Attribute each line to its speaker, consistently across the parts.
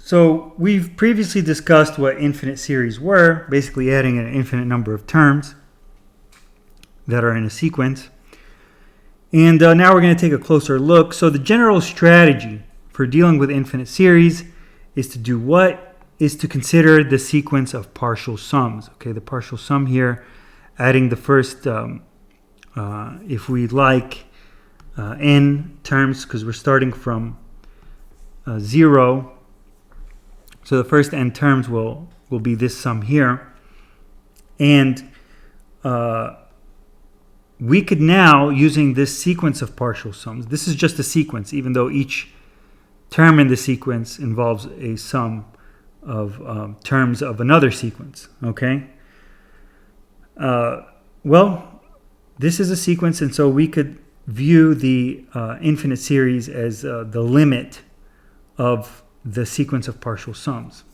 Speaker 1: So we've previously discussed what infinite series were, basically adding an infinite number of terms that are in a sequence. And now we're going to take a closer look. So the general strategy for dealing with infinite series is to do what? Is to consider the sequence of partial sums. Okay, the partial sum here, adding the first, if we like, n terms, because we're starting from 0. So the first n terms will be this sum here. And we could now, using this sequence of partial sums, this is just a sequence, even though each term in the sequence involves a sum of terms of another sequence, okay? Well, this is a sequence, and so we could view the infinite series as the limit of the sequence of partial sums.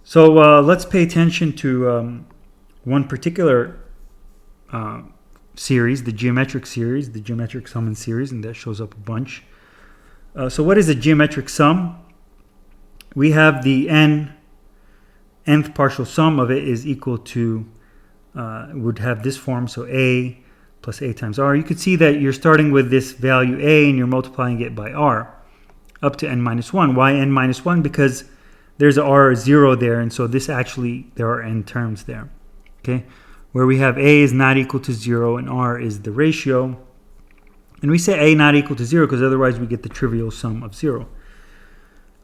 Speaker 1: So let's pay attention to one particular series, the geometric series, the geometric sum and series, and that shows up a bunch. So what is a geometric sum? We have the nth partial sum of it is equal to, would have this form, so a plus a times r. You could see that you're starting with this value a and you're multiplying it by r up to n minus 1. Why n minus 1? Because there's a r0 there, and so this actually, there are n terms there, okay? Where we have a is not equal to 0 and r is the ratio. And we say a not equal to 0 because otherwise we get the trivial sum of 0.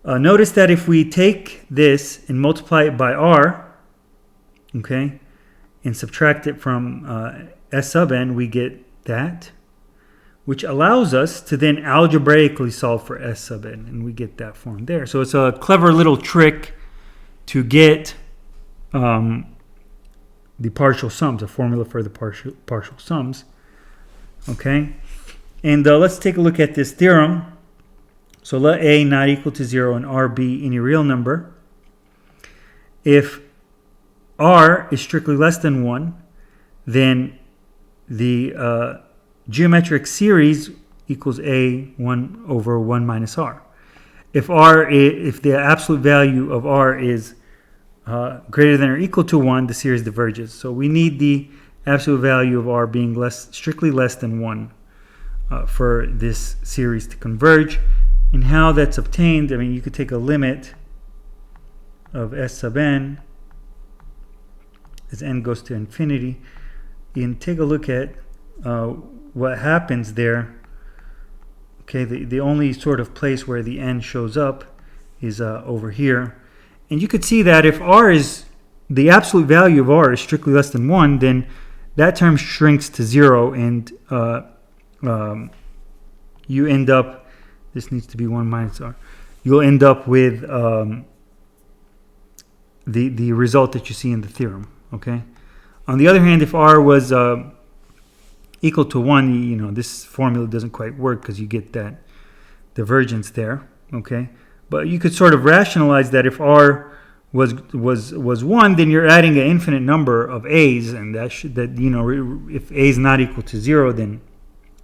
Speaker 1: Notice that if we take this and multiply it by r, okay, and subtract it from s sub n, we get that, which allows us to then algebraically solve for s sub n, and we get that form there. So it's a clever little trick to get the partial sums, a formula for the partial sums, okay? And let's take a look at this theorem. So let a not equal to 0 and r be any real number. If r is strictly less than 1, then the geometric series equals a 1 over 1 minus r. If the absolute value of r is greater than or equal to 1, the series diverges. So we need the absolute value of r being strictly less than 1 for this series to converge. And how that's obtained, I mean, you could take a limit of s sub n as n goes to infinity and take a look at what happens there. Okay, the only sort of place where the n shows up is over here. And you could see that if r is, the absolute value of r is strictly less than 1, then that term shrinks to 0, and you end up, this needs to be 1 minus r. You'll end up with the result that you see in the theorem, okay? On the other hand, if r was equal to 1, you know, this formula doesn't quite work because you get that divergence there, okay? But you could sort of rationalize that if r was 1, then you're adding an infinite number of a's, and that you know, if a is not equal to 0, then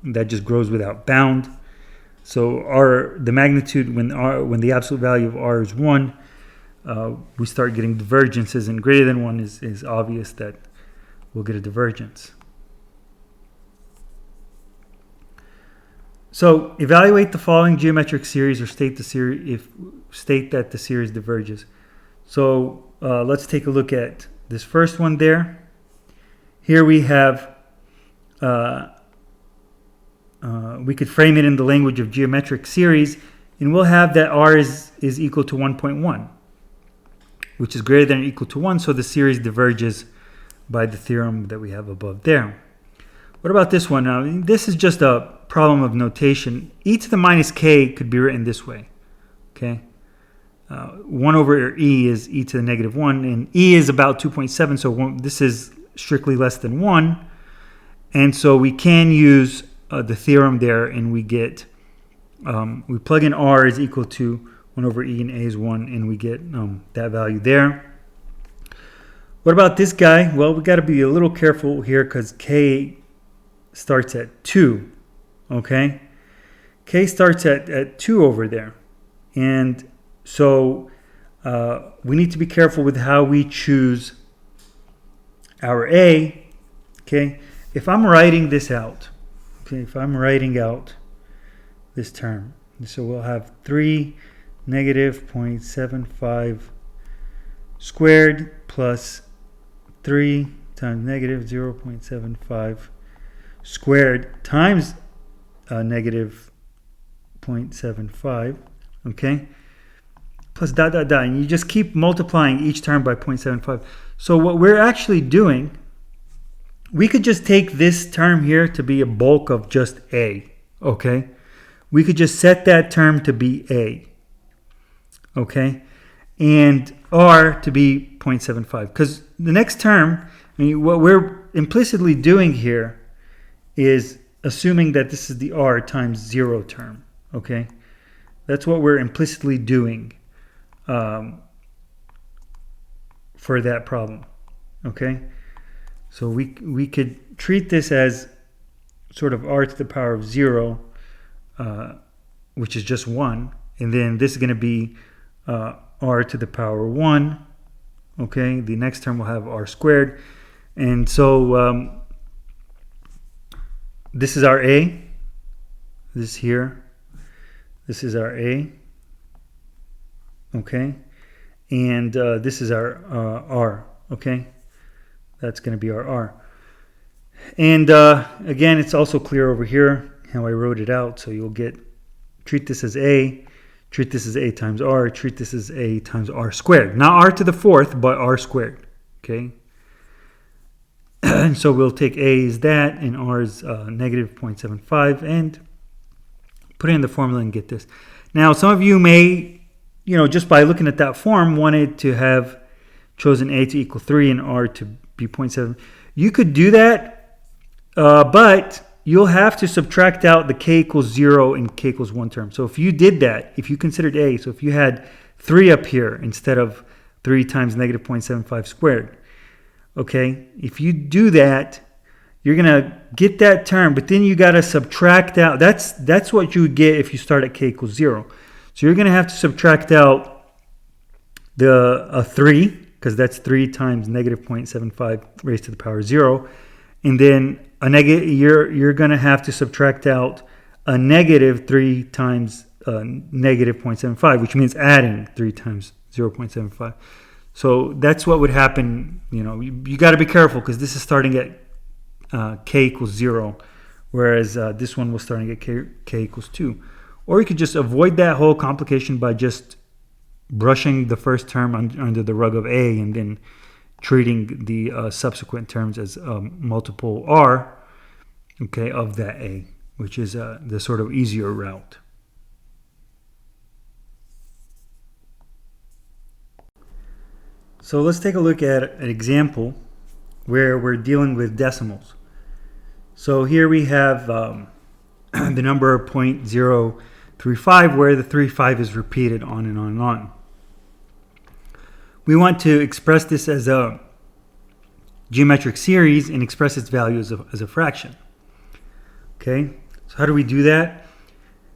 Speaker 1: that just grows without bound. So the magnitude when the absolute value of r is 1, we start getting divergences, and greater than 1 is obvious that we'll get a divergence. So evaluate the following geometric series, or state that the series diverges. So let's take a look at this first one there. Here we have, we could frame it in the language of geometric series, and we'll have that r is equal to 1.1, which is greater than or equal to 1, so the series diverges by the theorem that we have above there. What about this one? Now, this is just a problem of notation. E to the minus k could be written this way, okay? 1 over e is e to the negative 1, and e is about 2.7, so this is strictly less than 1, and so we can use the theorem there, and we get, we plug in r is equal to 1 over e and a is 1, and we get that value there. What about this guy? Well, we got to be a little careful here because k starts at 2, okay? K starts at 2 over there. And so we need to be careful with how we choose our A. Okay, if I'm writing this out, okay, if I'm writing out this term, so we'll have 3 negative 0.75 squared plus 3 times negative 0.75 squared times negative 0.75, okay, plus dot dot dot, and you just keep multiplying each term by 0.75. So what we're actually doing, we could just take this term here to be a bulk of just A, okay? We could just set that term to be A, okay? And R to be 0.75, because the next term, I mean, what we're implicitly doing here is assuming that this is the R times 0 term, okay? That's what we're implicitly doing for that problem, okay? So we could treat this as sort of R to the power of 0, which is just 1, and then this is going to be R to the power 1, okay? The next term will have R squared, and so this is our A, this here, this is our A, okay? And this is our R, okay? That's going to be our R. And again, it's also clear over here how I wrote it out. So you'll treat this as A, treat this as A times R, treat this as A times R squared. Not R to the fourth, but R squared, okay? And so we'll take A is that, and R is negative 0.75, and put it in the formula and get this. Now, some of you may, just by looking at that form, wanted to have chosen A to equal 3 and R to be 0.7. You could do that, but you'll have to subtract out the K equals 0 and K equals 1 term. So if you did that, if you considered A, so if you had 3 up here instead of 3 times negative 0.75 squared, okay, if you do that, you're going to get that term, but then you got to subtract out. That's what you would get if you start at K equals 0. So you're going to have to subtract out a 3, because that's 3 times negative 0.75 raised to the power 0. And then you're going to have to subtract out a negative 3 times negative 0.75, which means adding 3 times 0.75. So that's what would happen. You got to be careful, because this is starting at K equals 0, whereas this one was starting at K equals 2. Or you could just avoid that whole complication by just brushing the first term under the rug of A and then treating the subsequent terms as multiple R, okay, of that A, which is the sort of easier route. So let's take a look at an example where we're dealing with decimals. So here we have the number 0.035, where the 35 is repeated on and on and on. We want to express this as a geometric series and express its value as a fraction. Okay, so how do we do that?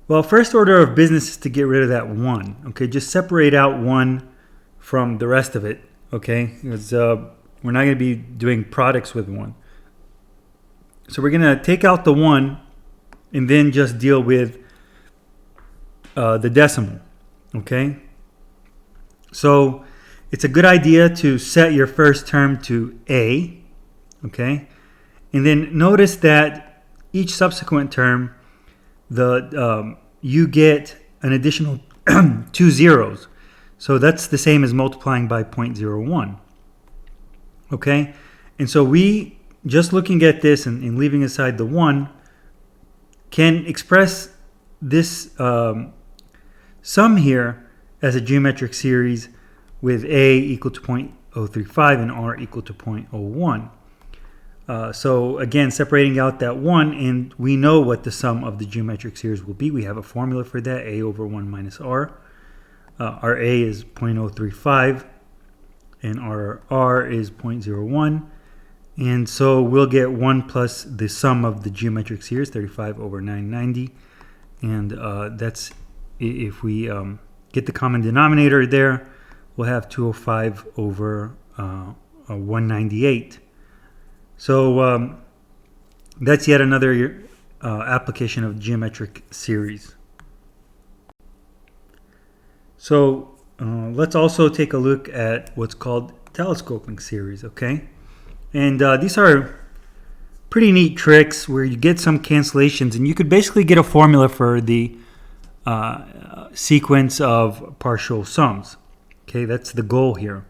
Speaker 1: Well, first order of business is to get rid of that 1. Okay, just separate out 1 from the rest of it. Okay, because we're not going to be doing products with 1. So we're going to take out the 1 and then just deal with the decimal. Okay, so it's a good idea to set your first term to A, okay? And then notice that each subsequent term, you get an additional 2 zeros. So that's the same as multiplying by 0.01, okay? And so we, just looking at this and leaving aside the 1, can express this sum here as a geometric series with A equal to 0.035 and R equal to 0.01. So again, separating out that 1, and we know what the sum of the geometric series will be. We have a formula for that, A over 1 minus R. Our A is 0.035 and our R is 0.01. And so we'll get 1 plus the sum of the geometric series, 35 over 990. And that's if we get the common denominator there, we'll have 205 over 198. So that's yet another application of geometric series. So let's also take a look at what's called telescoping series, okay? And these are pretty neat tricks where you get some cancellations, and you could basically get a formula for the sequence of partial sums. Okay, that's the goal here.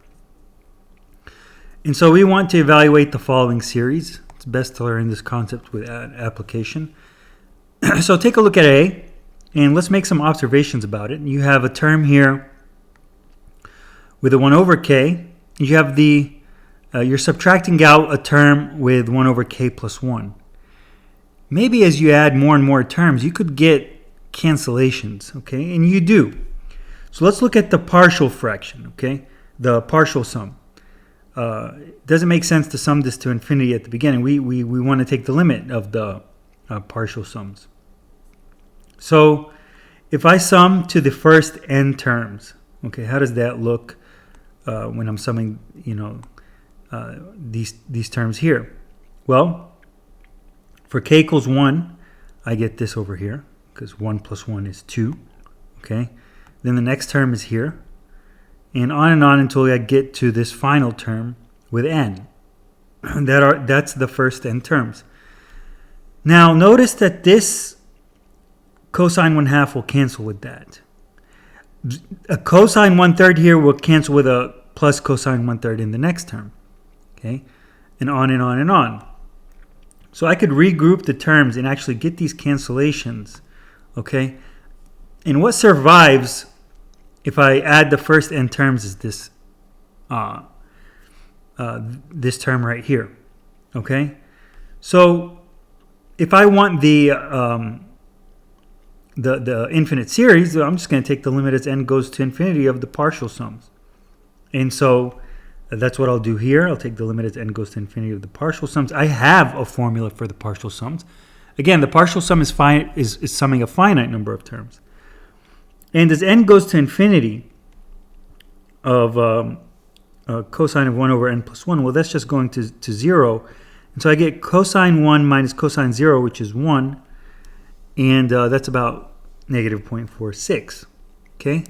Speaker 1: And so we want to evaluate the following series. It's best to learn this concept with application. So take a look at A, and let's make some observations about it. You have a term here with a 1 over k. You have the you're subtracting out a term with 1 over k plus 1. Maybe as you add more and more terms, you could get cancellations, okay? And you do. So let's look at the partial fraction, okay? The partial sum. It doesn't make sense to sum this to infinity at the beginning. We want to take the limit of the partial sums. So if I sum to the first n terms, okay, how does that look when I'm summing, these terms here? Well, for k equals 1, I get this over here because 1 plus 1 is 2, okay? Then the next term is here, and on until I get to this final term with n. That's the first n terms. Now notice that this cosine 1/2 will cancel with that. A cosine 1/3 here will cancel with a plus cosine 1/3 in the next term, okay? And on and on and on. So I could regroup the terms and actually get these cancellations, okay? And what survives if I add the first n terms is this this term right here, okay? So if I want the infinite series, I'm just going to take the limit as n goes to infinity of the partial sums. And so that's what I'll do here. I'll take the limit as n goes to infinity of the partial sums. I have a formula for the partial sums. Again, the partial sum is summing a finite number of terms. And as n goes to infinity of cosine of 1 over n plus 1, well, that's just going to 0. And so I get cosine 1 minus cosine 0, which is 1. And that's about negative 0.46. Okay?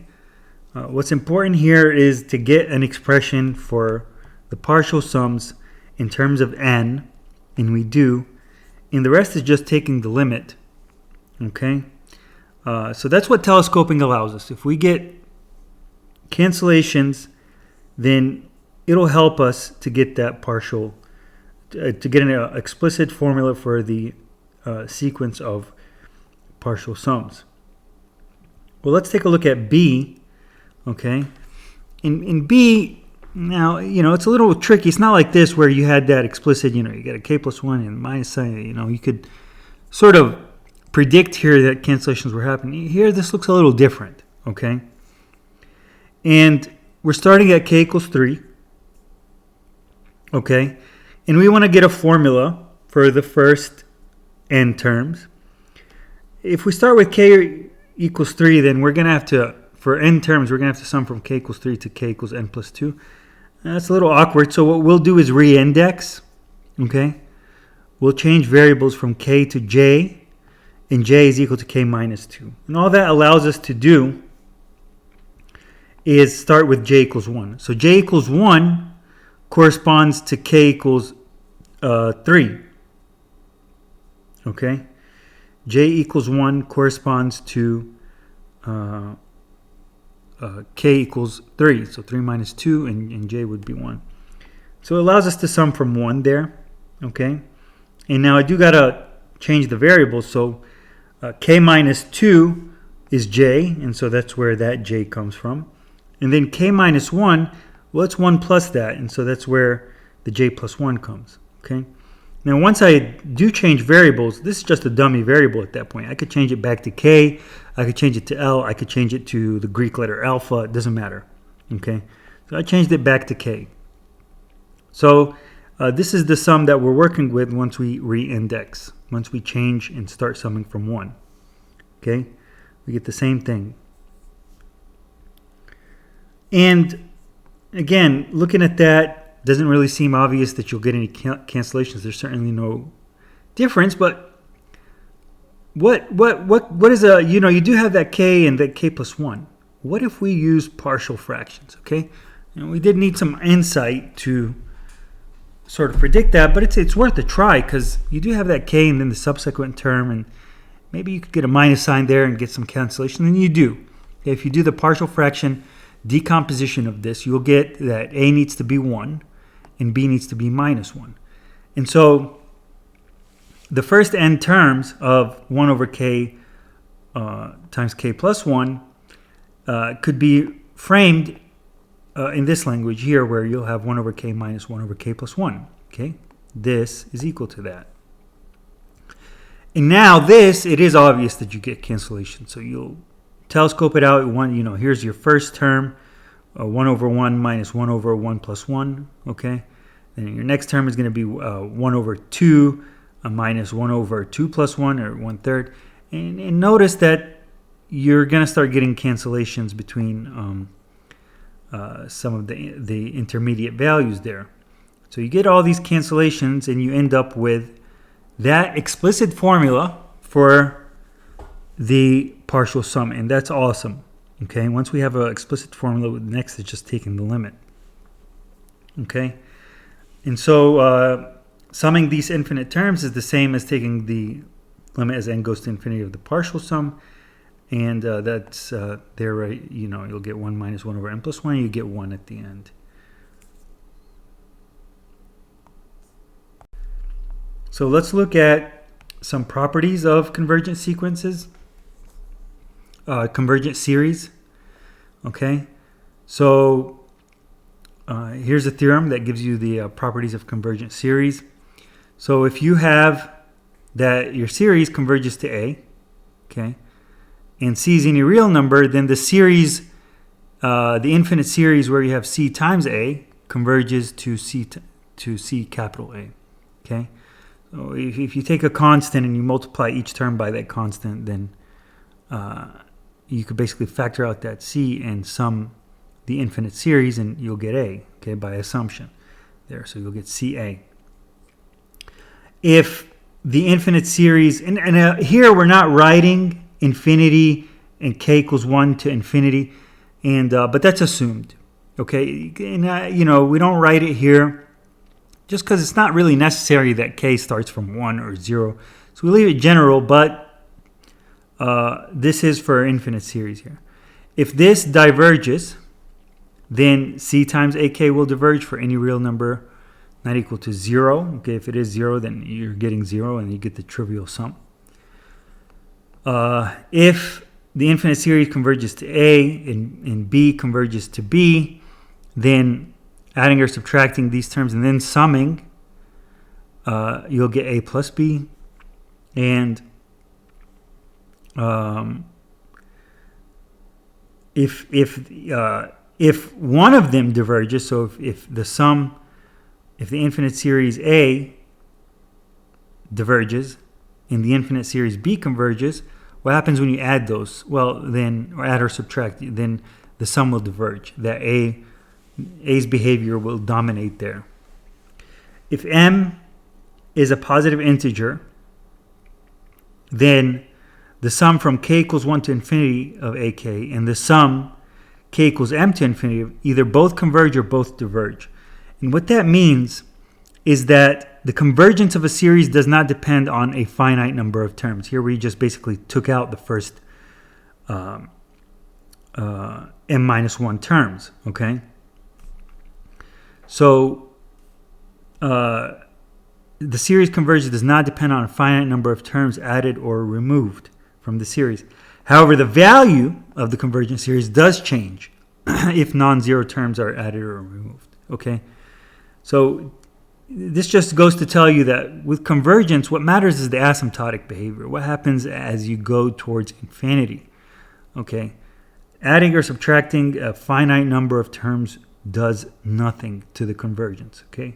Speaker 1: What's important here is to get an expression for the partial sums in terms of n, and we do. And the rest is just taking the limit. Okay? So that's what telescoping allows us. If we get cancellations, then it'll help us to get that partial, to get an explicit formula for the sequence of partial sums. Well, let's take a look at B. Okay, in B, now, it's a little tricky. It's not like this where you had that explicit, you get a k plus 1 and minus sign, you could sort of predict here that cancellations were happening. Here, this looks a little different, okay? And we're starting at k equals 3, okay? And we want to get a formula for the first n terms. If we start with k equals 3, then we're going to have to, for n terms, we're going to have to sum from k equals 3 to k equals n plus 2. That's a little awkward, so what we'll do is re-index, okay? We'll change variables from k to j, and j is equal to k minus 2. And all that allows us to do is start with j equals 1. So j equals 1 corresponds to k equals 3, okay? J equals 1 corresponds to k equals 3. So 3 minus 2 and j would be 1. So it allows us to sum from 1 there. Okay. And now I do got to change the variables. So k minus 2 is j. And so that's where that j comes from. And then k minus 1, well, it's 1 plus that. And so that's where the j plus 1 comes. Okay. Now, once I do change variables, this is just a dummy variable at that point. I could change it back to k, I could change it to L, I could change it to the Greek letter alpha. It doesn't matter. Okay, so I changed it back to k. So this is the sum that we're working with once we re-index, once we change and start summing from 1. Okay, we get the same thing. And again, looking at that, doesn't really seem obvious that you'll get any cancellations. There's certainly no difference, but what is a, you do have that k and that k plus 1. What if we use partial fractions, okay? And we did need some insight to sort of predict that, but it's worth a try because you do have that k and then the subsequent term, and maybe you could get a minus sign there and get some cancellation, and you do. If you do the partial fraction decomposition of this, you'll get that a needs to be 1 and b needs to be minus 1. And so the first n terms of 1 over k times k plus 1 could be framed in this language here, where you'll have 1 over k minus 1 over k plus 1. Okay, this is equal to that. And now this, it is obvious that you get cancellation. So you'll telescope it out. Here's your first term, 1 over 1 minus 1 over 1 plus 1. Okay, then your next term is going to be 1 over 2 minus 1 over 2 plus 1, or 1/3. And notice that you're going to start getting cancellations between some of the intermediate values there. So you get all these cancellations and you end up with that explicit formula for the partial sum, and that's awesome. Okay, once we have an explicit formula, next is just taking the limit. Okay, and so summing these infinite terms is the same as taking the limit as n goes to infinity of the partial sum. And that's there, right? You'll get 1 minus 1 over n plus 1. You get 1 at the end. So let's look at some properties of convergent sequences, convergent series. Okay, so here's a theorem that gives you the properties of convergent series. So if you have that your series converges to A, okay, and C is any real number, then the series, the infinite series where you have C times A, converges to C capital A. Okay, so if you take a constant and you multiply each term by that constant, then you could basically factor out that C and sum the infinite series, and you'll get A. Okay, by assumption there, so you'll get CA. If the infinite series, and here we're not writing infinity and k equals 1 to infinity, and but that's assumed. Okay, and we don't write it here just because it's not really necessary that k starts from 1 or 0, so we leave it general, but this is for infinite series here. If this diverges, then c times ak will diverge for any real number not equal to 0. Okay, if it is 0, then you're getting 0 and you get the trivial sum. If the infinite series converges to A and B converges to B, then adding or subtracting these terms and then summing, you'll get A plus B. And if one of them diverges, so if the infinite series A diverges and the infinite series B converges, what happens when you add those? Well, then, or add or subtract, then the sum will diverge. That A's behavior will dominate there. If M is a positive integer, then the sum from k equals 1 to infinity of AK and the sum k equals m to infinity either both converge or both diverge. And what that means is that the convergence of a series does not depend on a finite number of terms. Here we just basically took out the first m minus 1 terms, okay? So the series convergence does not depend on a finite number of terms added or removed from the series. However, the value of the convergent series does change if non-zero terms are added or removed, okay? So this just goes to tell you that with convergence, what matters is the asymptotic behavior. What happens as you go towards infinity? Okay, adding or subtracting a finite number of terms does nothing to the convergence. Okay,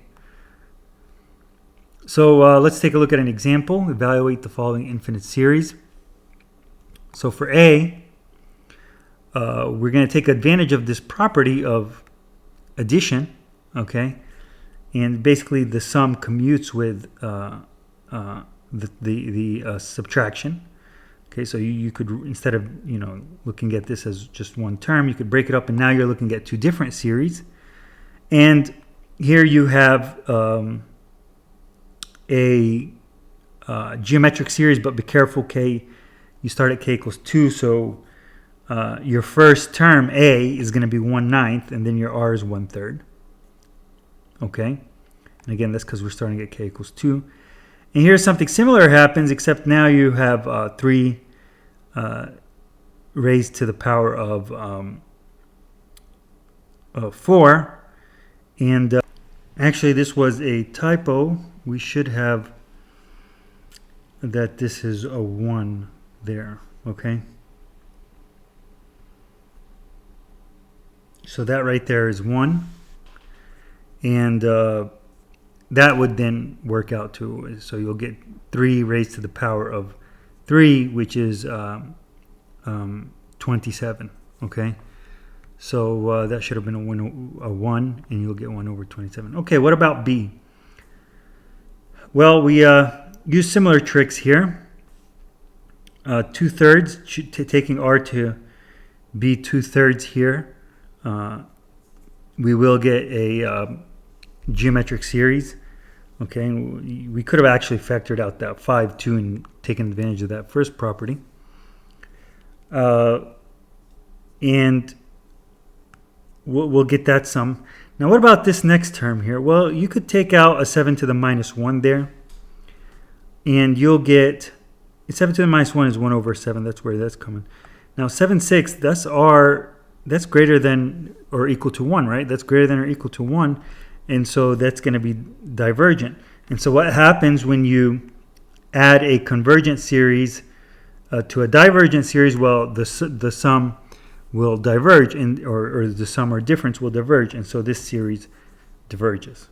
Speaker 1: so let's take a look at an example. Evaluate the following infinite series. So for A, we're going to take advantage of this property of addition, okay? And basically the sum commutes with the subtraction. Okay, so you could, instead of looking at this as just one term, you could break it up, and now you're looking at two different series. And here you have a geometric series, but be careful, you start at k equals 2, so your first term, a, is going to be 1/9, and then your r is 1/3. Okay, and again, that's because we're starting at k equals 2. And here's something similar happens, except now you have 3 raised to the power of 4. And actually, this was a typo. We should have that this is a 1 there, okay? So that right there is 1. And that would then work out to, so you'll get 3 raised to the power of 3, which is 27, okay? So that should have been a 1, and you'll get 1 over 27. Okay, what about b? Well, we use similar tricks here. 2/3, taking r to be 2/3 here, we will get a geometric series. Okay, we could have actually factored out that 5 too and taken advantage of that first property. And we'll get that sum. Now what about this next term here? Well, you could take out a 7 to the minus 1 there, and you'll get 7 to the minus 1 is 1 over 7. That's where that's coming. Now 7/6, that's greater than or equal to 1, right? That's greater than or equal to 1. And so that's going to be divergent. And so what happens when you add a convergent series to a divergent series? Well, the sum will diverge, or the sum or difference will diverge. And so this series diverges.